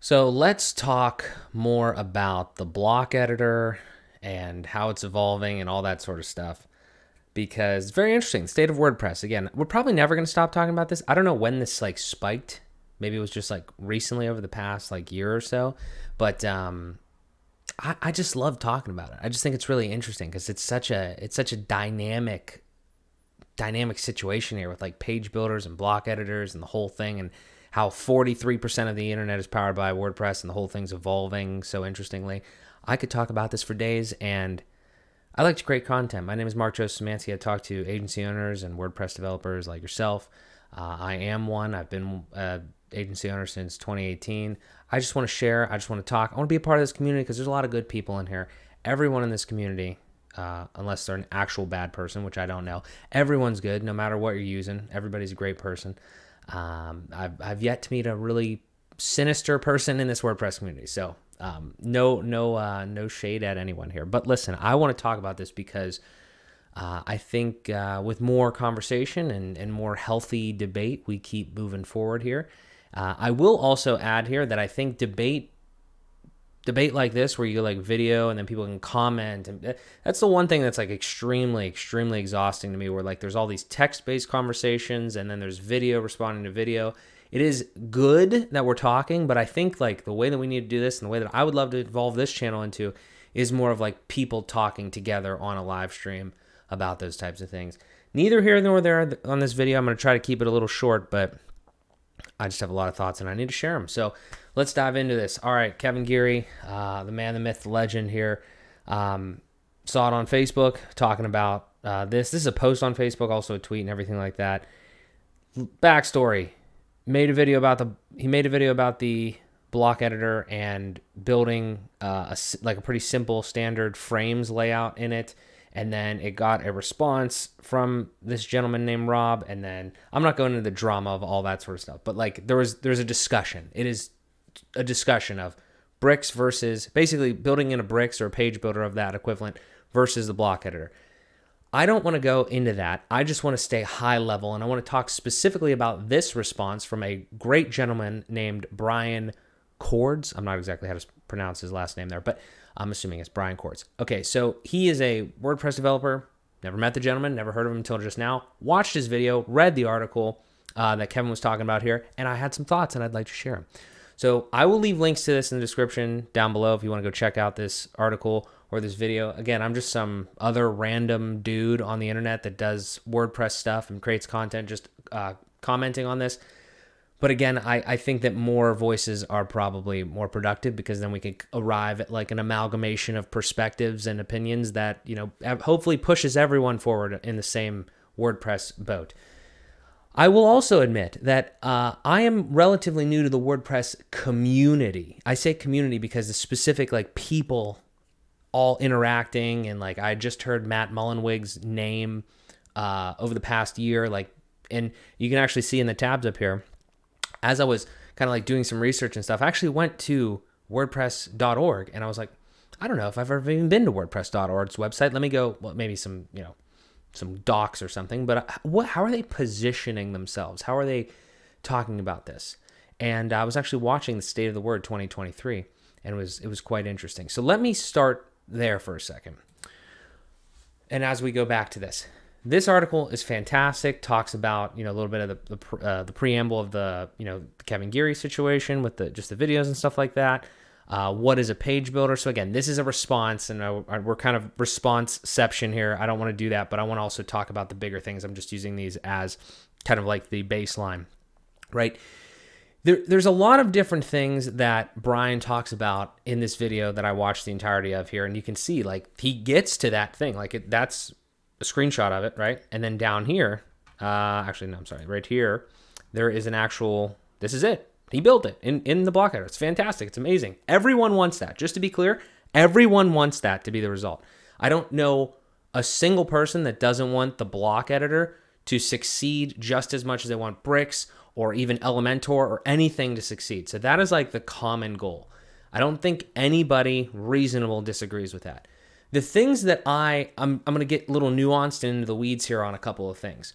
So let's talk more about the block editor and how it's evolving and all that sort of stuff, because it's very interesting. The state of WordPress. Again, we're probably never going to stop talking about this. I don't know when this spiked. Maybe it was just recently over the past year or so. But I just love talking about it. I just think it's really interesting because it's such a dynamic situation here with page builders and block editors and the whole thing, and how 43% of the internet is powered by WordPress and the whole thing's evolving so interestingly. I could talk about this for days, and I like to create content. My name is Mark Joseph Szymanski. I talk to agency owners and WordPress developers like yourself. I am one. I've been an agency owner since 2018. I just want to share. I just want to talk. I want to be a part of this community because there's a lot of good people in here. Everyone in this community, unless they're an actual bad person, which I don't know, everyone's good no matter what you're using. Everybody's a great person. I've yet to meet a really sinister person in this WordPress community. So no shade at anyone here. But listen, I want to talk about this because I think with more conversation and more healthy debate, we keep moving forward here. I will also add here that I think debate like this, where you video and then people can comment, and that's the one thing that's extremely exhausting to me, where there's all these text-based conversations and then there's video responding to video. It is good that we're talking, but I think the way that we need to do this and the way that I would love to evolve this channel into is more of people talking together on a live stream about those types of things. Neither here nor there on this video. I'm going to try to keep it a little short, but I just have a lot of thoughts and I need to share them. So let's dive into this. All right, Kevin Geary, the man, the myth, the legend here. Saw it on Facebook talking about this. This is a post on Facebook, also a tweet and everything like that. Backstory: he made a video about the block editor and building a pretty simple standard frames layout in it. And then it got a response from this gentleman named Rob. And then I'm not going into the drama of all that sort of stuff, but there's a discussion. It is a discussion of bricks versus basically building in a bricks or a page builder of that equivalent versus the block editor. I don't want to go into that. I just want to stay high level, and I want to talk specifically about this response from a great gentleman named Brian Cords. I'm not exactly how to pronounce his last name there, but I'm assuming it's Brian Cords. Okay, so he is a WordPress developer. Never met the gentleman, never heard of him until just now. Watched his video, read the article that Kevin was talking about here, and I had some thoughts, and I'd like to share them. So I will leave links to this in the description down below if you want to go check out this article or this video. Again, I'm just some other random dude on the internet that does WordPress stuff and creates content, just commenting on this. But again, I think that more voices are probably more productive, because then we could arrive at an amalgamation of perspectives and opinions that, hopefully pushes everyone forward in the same WordPress boat. I will also admit that I am relatively new to the WordPress community. I say community because the specific people all interacting, and I just heard Matt Mullenweg's name over the past year, and you can actually see in the tabs up here, as I was kind of doing some research and stuff, I actually went to WordPress.org, and I was like, I don't know if I've ever even been to WordPress.org's website. Let me go, maybe some docs or something, but how are they positioning themselves? How are they talking about this? And I was actually watching the State of the Word 2023, and it was quite interesting. So let me start there for a second. And as we go back to this article is fantastic. Talks about a little bit of the preamble of the Kevin Geary situation with just the videos and stuff like that. What is a page builder? So again, this is a response, and we're kind of responseception here. I don't want to do that, but I want to also talk about the bigger things. I'm just using these as kind of the baseline, right? There's a lot of different things that Brian talks about in this video that I watched the entirety of here, and you can see he gets to that thing. That's a screenshot of it, right? And then down here, actually, no, I'm sorry, right here, there is an actual, this is it. He built it in the block editor. It's fantastic. It's amazing. Everyone wants that. Just to be clear, everyone wants that to be the result. I don't know a single person that doesn't want the block editor to succeed just as much as they want bricks or even Elementor or anything to succeed. So that is the common goal. I don't think anybody reasonable disagrees with that. The things that I'm going to get a little nuanced into the weeds here on a couple of things.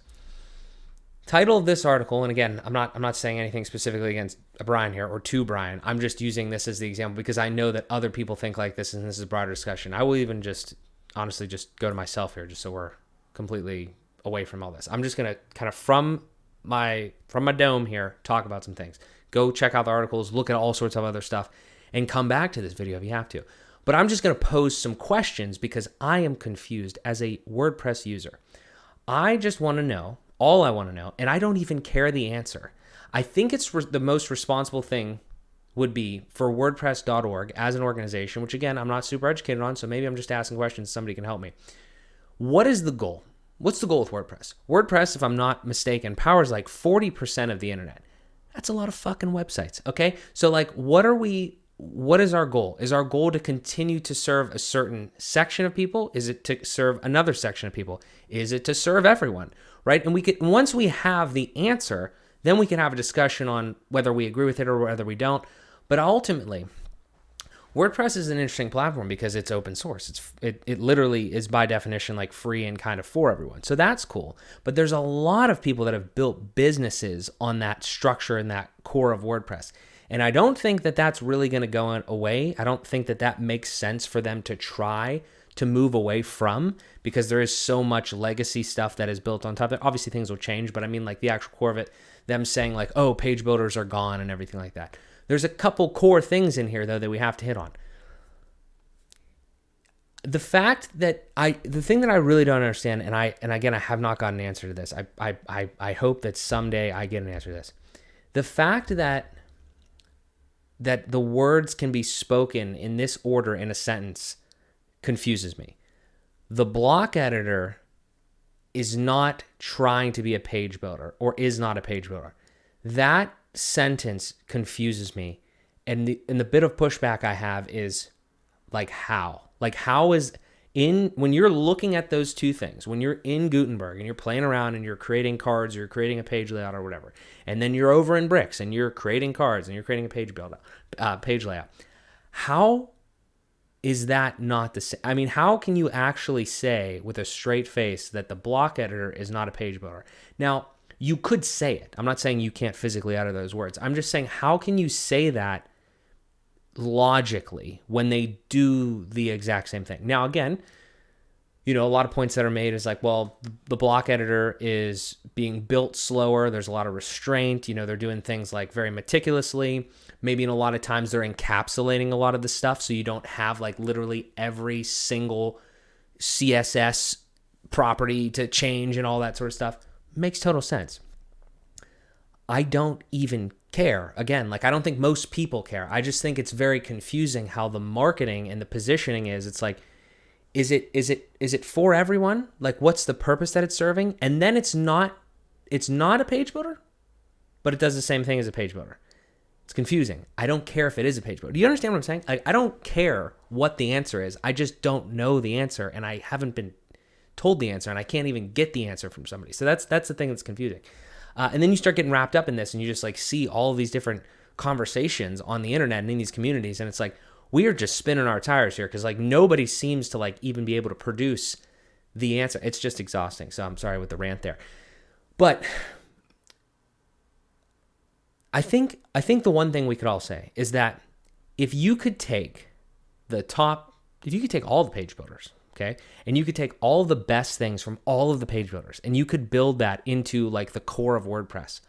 Title of this article, and again, I'm not saying anything specifically against Brian here or to Brian. I'm just using this as the example because I know that other people think like this, and this is a broader discussion. I will even just honestly just go to myself here, just so we're completely away from all this. I'm just gonna kind of from my dome here talk about some things. Go check out the articles, look at all sorts of other stuff, and come back to this video if you have to. But I'm just gonna pose some questions because I am confused as a WordPress user. I just want to know. All I want to know, and I don't even care the answer. I think it's the most responsible thing would be for WordPress.org as an organization, which again, I'm not super educated on, so maybe I'm just asking questions. Somebody can help me. What is the goal? What's the goal with WordPress? WordPress, if I'm not mistaken, powers like 40% of the internet. That's a lot of fucking websites, okay? So like, what is our goal? Is our goal to continue to serve a certain section of people? Is it to serve another section of people? Is it to serve everyone? Right? And once we have the answer, then we can have a discussion on whether we agree with it or whether we don't. But ultimately, WordPress is an interesting platform because it's open source. It literally is by definition like free and kind of for everyone. So that's cool. But there's a lot of people that have built businesses on that structure and that core of WordPress. And I don't think that that's really going to go away. I don't think that that makes sense for them to try to move away from, because there is so much legacy stuff that is built on top of it. Obviously things will change, but I mean like the actual core of it, them saying like, oh, page builders are gone and everything like that. There's a couple core things in here though that we have to hit on. The fact that the thing that I really don't understand, and again, I have not gotten an answer to this. I hope that someday I get an answer to this. The fact that the words can be spoken in this order in a sentence confuses me. The block editor is not trying to be a page builder or is not a page builder. That sentence confuses me. And the bit of pushback I have is like how? Like how is when you're looking at those two things, when you're in Gutenberg and you're playing around and you're creating cards or you're creating a page layout or whatever, and then you're over in Bricks and you're creating cards and you're creating a page layout, how is that not the same? I mean, how can you actually say with a straight face that the block editor is not a page builder? Now, you could say it. I'm not saying you can't physically utter those words. I'm just saying, how can you say that logically when they do the exact same thing? Now, again, a lot of points that are made is like, well, the block editor is being built slower. There's a lot of restraint. They're doing things like very meticulously. Maybe in a lot of times they're encapsulating a lot of the stuff so you don't have like literally every single CSS property to change and all that sort of stuff. Makes total sense. I don't even care. Again, like I don't think most people care. I just think it's very confusing how the marketing and the positioning is. It's like, is it for everyone? Like what's the purpose that it's serving? And then it's not a page builder, but it does the same thing as a page builder. It's confusing. I don't care if it is a page builder. Do you understand what I'm saying? Like I don't care what the answer is. I just don't know the answer and I haven't been told the answer and I can't even get the answer from somebody. So that's the thing that's confusing. And then you start getting wrapped up in this and you just like see all of these different conversations on the internet and in these communities. And it's like, we are just spinning our tires here because like nobody seems to like even be able to produce the answer. It's just exhausting. So I'm sorry with the rant there. But I think the one thing we could all say is that if you could take all the page builders, okay, and you could take all the best things from all of the page builders and you could build that into like the core of WordPress,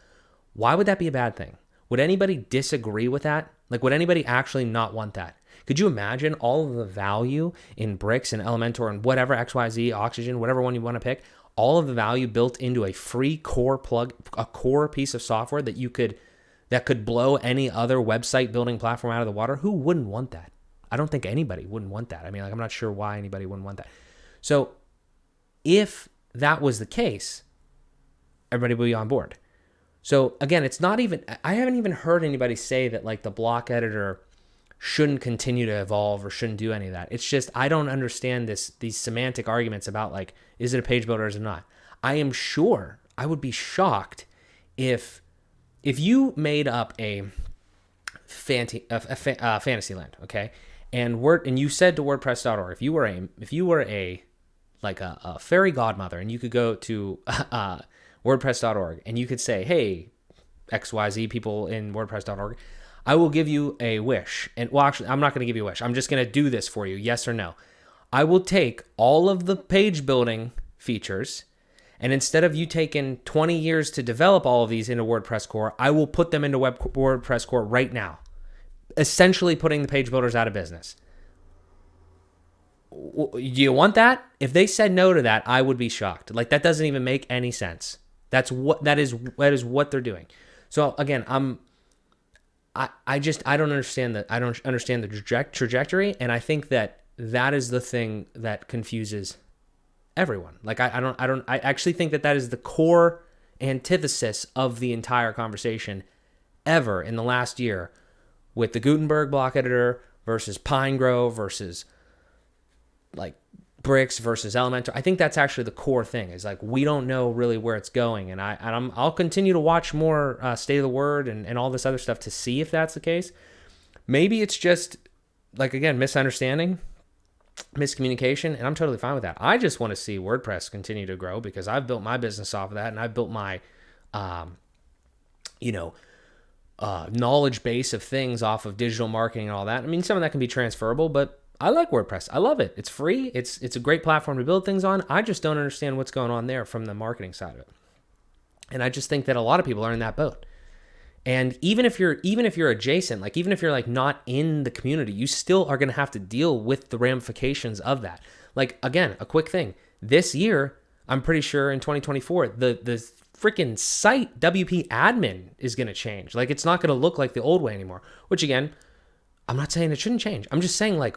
why would that be a bad thing? Would anybody disagree with that? Like, would anybody actually not want that? Could you imagine all of the value in Bricks and Elementor and whatever, XYZ, Oxygen, whatever one you want to pick, all of the value built into a free core a core piece of software that could blow any other website building platform out of the water? Who wouldn't want that? I don't think anybody wouldn't want that. I mean, like, I'm not sure why anybody wouldn't want that. So if that was the case, everybody would be on board. So again, I haven't even heard anybody say that like the block editor shouldn't continue to evolve or shouldn't do any of that. It's just, I don't understand these semantic arguments about like, is it a page builder or is it not? I am sure, I would be shocked if you made up a fantasy land, okay? And you said to WordPress.org, if you were a fairy godmother and you could go to WordPress.org, and you could say, hey, XYZ people in WordPress.org, I will give you a wish. And well, actually, I'm not going to give you a wish. I'm just going to do this for you, yes or no. I will take all of the page building features, and instead of you taking 20 years to develop all of these into WordPress core, I will put them into WordPress core right now, essentially putting the page builders out of business. Do you want that? If they said no to that, I would be shocked. Like, that doesn't even make any sense. That is what they're doing. So again, I don't understand the trajectory, and I think that is the thing that confuses everyone. Like, I actually think that is the core antithesis of the entire conversation ever in the last year, with the Gutenberg block editor versus Pinegrove versus like Bricks versus Elementor. I think that's actually the core thing, is like, we don't know really where it's going. And I'll continue to watch more State of the Word and all this other stuff to see if that's the case. Maybe it's just, like, again, misunderstanding, miscommunication, and I'm totally fine with that. I just want to see WordPress continue to grow, because I've built my business off of that, and I've built my, knowledge base of things off of digital marketing and all that. I mean, some of that can be transferable, but I like WordPress. I love it. It's free. It's a great platform to build things on. I just don't understand what's going on there from the marketing side of it. And I just think that a lot of people are in that boat. And even if you're adjacent, like, even if you're like not in the community, you still are going to have to deal with the ramifications of that. Like, again, a quick thing. This year, I'm pretty sure in 2024, the freaking site WP admin is going to change. Like, it's not going to look like the old way anymore, which, again, I'm not saying it shouldn't change. I'm just saying, like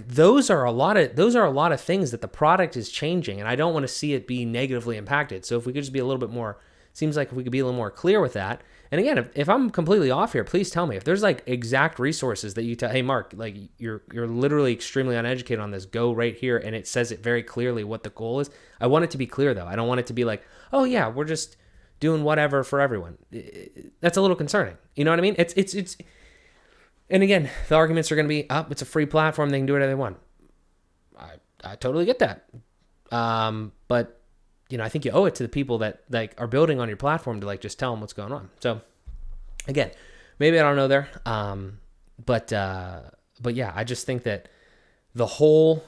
those are a lot of things that the product is changing, and I don't want to see it be negatively impacted. So if we could just be a little bit more, seems like if we could be a little more clear with that. And again, if I'm completely off here, please tell me. If there's like exact resources that you tell, hey, Mark, like, you're literally extremely uneducated on this, go right here, and it says it very clearly what the goal is. I want it to be clear, though. I don't want it to be like, oh yeah, we're just doing whatever for everyone. That's a little concerning. You know what I mean? It's And again, the arguments are going to be, it's a free platform, they can do whatever they want. I totally get that. But, I think you owe it to the people that like are building on your platform to like just tell them what's going on. So again, maybe I don't know there. But yeah, I just think that the whole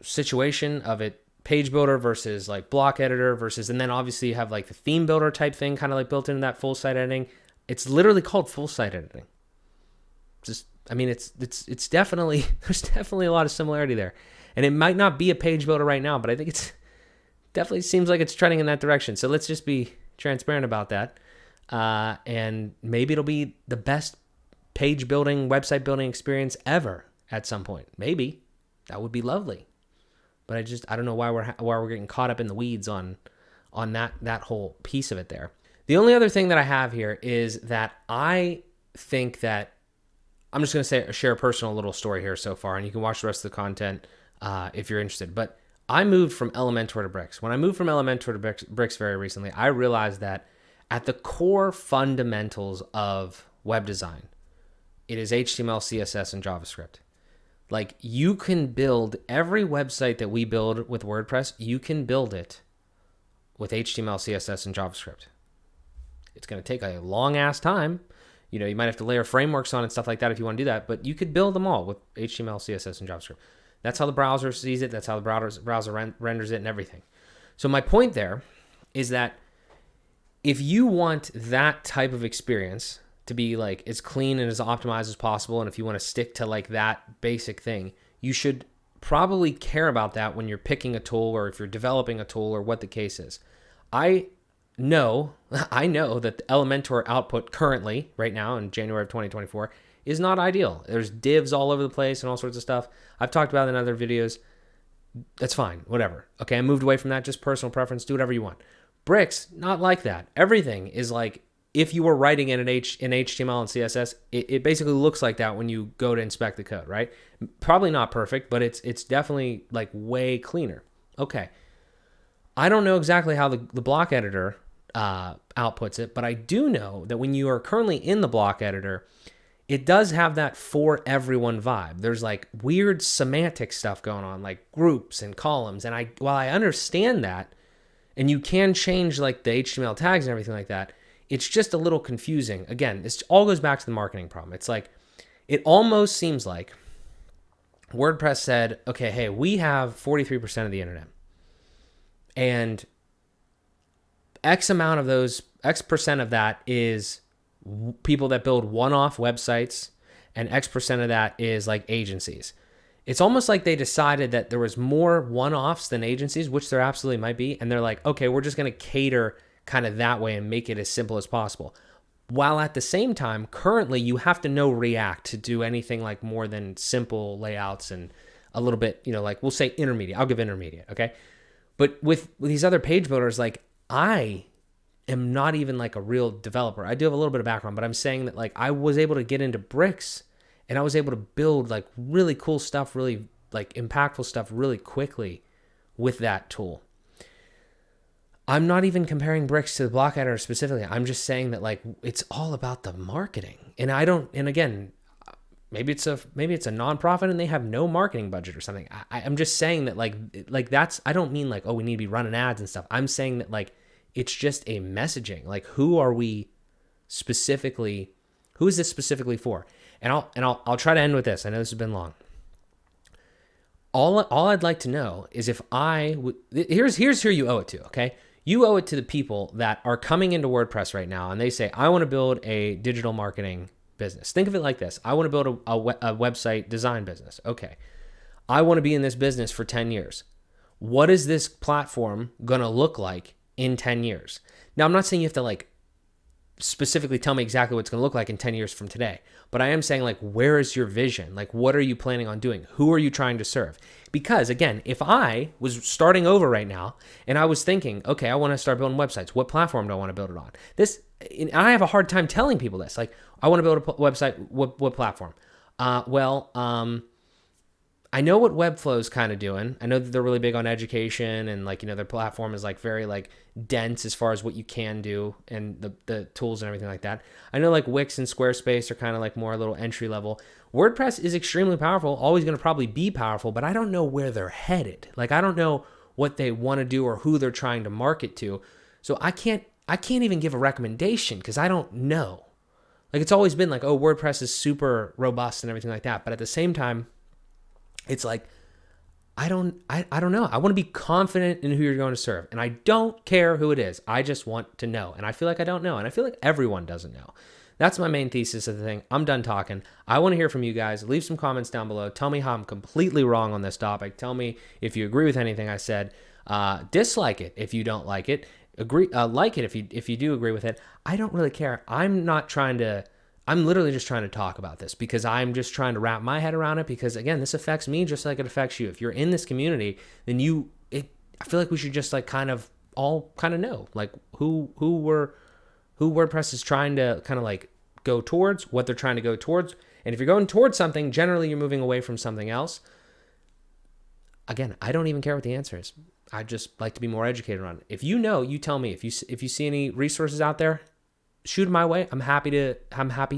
situation of it, page builder versus like block editor versus, and then obviously you have like the theme builder type thing kind of like built into that full site editing. It's literally called full site editing. It's definitely, there's definitely a lot of similarity there, and it might not be a page builder right now, but I think it's definitely seems like it's trending in that direction. So let's just be transparent about that. And maybe it'll be the best page building, website building experience ever at some point. Maybe that would be lovely, but I don't know why we're getting caught up in the weeds on that whole piece of it there. The only other thing that I have here is that I think that I'm just going to share a personal little story here so far, and you can watch the rest of the content if you're interested. But I moved from Elementor to Bricks. When I moved from Elementor to Bricks very recently, I realized that at the core fundamentals of web design, it is HTML, CSS, and JavaScript. Like, you can build every website that we build with WordPress, you can build it with HTML, CSS, and JavaScript. It's going to take a long-ass time. You might have to layer frameworks on and stuff like that if you want to do that, but you could build them all with HTML, CSS, and JavaScript. That's how the browser sees it. That's how the browser renders it and everything. So my point there is that if you want that type of experience to be like as clean and as optimized as possible, and if you want to stick to like that basic thing, you should probably care about that when you're picking a tool or if you're developing a tool or what the case is. I know that the Elementor output currently, right now in January of 2024, is not ideal. There's divs all over the place and all sorts of stuff. I've talked about it in other videos. That's fine, whatever. Okay, I moved away from that, just personal preference, do whatever you want. Bricks, not like that. Everything is like, if you were writing in HTML and CSS, it basically looks like that when you go to inspect the code, right? Probably not perfect, but it's definitely like way cleaner. Okay. I don't know exactly how the block editor outputs it, but I do know that when you are currently in the block editor, it does have that for everyone vibe. There's like weird semantic stuff going on, like groups and columns. And while I understand that, and you can change like the HTML tags and everything like that. It's just a little confusing. Again, this all goes back to the marketing problem. It's like, it almost seems like WordPress said, okay, hey, we have 43% of the internet, and X amount of those, X percent of that is people that build one-off websites, and X percent of that is like agencies. It's almost like they decided that there was more one-offs than agencies, which there absolutely might be. And they're like, okay, we're just going to cater kind of that way and make it as simple as possible. While at the same time, currently you have to know React to do anything like more than simple layouts and a little bit, like we'll say intermediate. I'll give intermediate. Okay. But with these other page builders, like I am not even like a real developer. I do have a little bit of background, but I'm saying that like I was able to get into bricks, and I was able to build like really cool stuff, really like impactful stuff really quickly with that tool. I'm not even comparing bricks to the block editor specifically. I'm just saying that like it's all about the marketing. And again, maybe it's a nonprofit and they have no marketing budget or something. I'm just saying that like that's, I don't mean like, oh, we need to be running ads and stuff. I'm saying that like it's just a messaging. Like who is this specifically for? And I'll try to end with this. I know this has been long. All I'd like to know is if here's who you owe it to, okay? You owe it to the people that are coming into WordPress right now and they say, I want to build a digital marketing business. Think of it like this. I want to build a website design business. Okay. I want to be in this business for 10 years. What is this platform going to look like in 10 years? Now, I'm not saying you have to like specifically tell me exactly what it's going to look like in 10 years from today, but I am saying like, where is your vision? Like, what are you planning on doing? Who are you trying to serve? Because again, if I was starting over right now and I was thinking, okay, I want to start building websites. What platform do I want to build it on? And I have a hard time telling people this. Like, I want to build a website. What platform? I know what Webflow is kind of doing. I know that they're really big on education and like, their platform is like very like dense as far as what you can do and the tools and everything like that. I know like Wix and Squarespace are kind of like more a little entry level. WordPress is extremely powerful, always going to probably be powerful, but I don't know where they're headed. Like, I don't know what they want to do or who they're trying to market to. So I can't even give a recommendation because I don't know. Like, it's always been like, oh, WordPress is super robust and everything like that. But at the same time, it's like, I don't know. I want to be confident in who you're going to serve. And I don't care who it is. I just want to know. And I feel like I don't know. And I feel like everyone doesn't know. That's my main thesis of the thing. I'm done talking. I want to hear from you guys. Leave some comments down below. Tell me how I'm completely wrong on this topic. Tell me if you agree with anything I said. Dislike it if you don't like it. Like it if you do agree with it. I don't really care. I'm literally just trying to talk about this because I'm just trying to wrap my head around it because, again, this affects me just like it affects you. If you're in this community, then I feel like we should just like kind of all kind of know like who WordPress is trying to kind of like go towards, what they're trying to go towards. And if you're going towards something, generally you're moving away from something else. Again, I don't even care what the answer is. I just like to be more educated on it. If you know, you tell me. If you see any resources out there, shoot them my way. I'm happy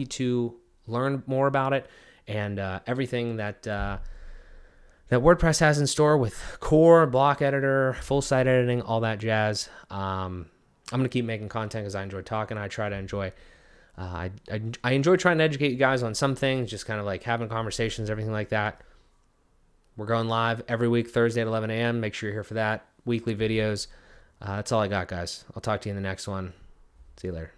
to learn more about it and everything that WordPress has in store with core, block editor, full site editing, all that jazz. I'm gonna keep making content because I enjoy talking. I try to enjoy. I enjoy trying to educate you guys on some things, just kind of like having conversations, everything like that. We're going live every week, Thursday at 11 a.m. Make sure you're here for that. Weekly videos. That's all I got, guys. I'll talk to you in the next one. See you later.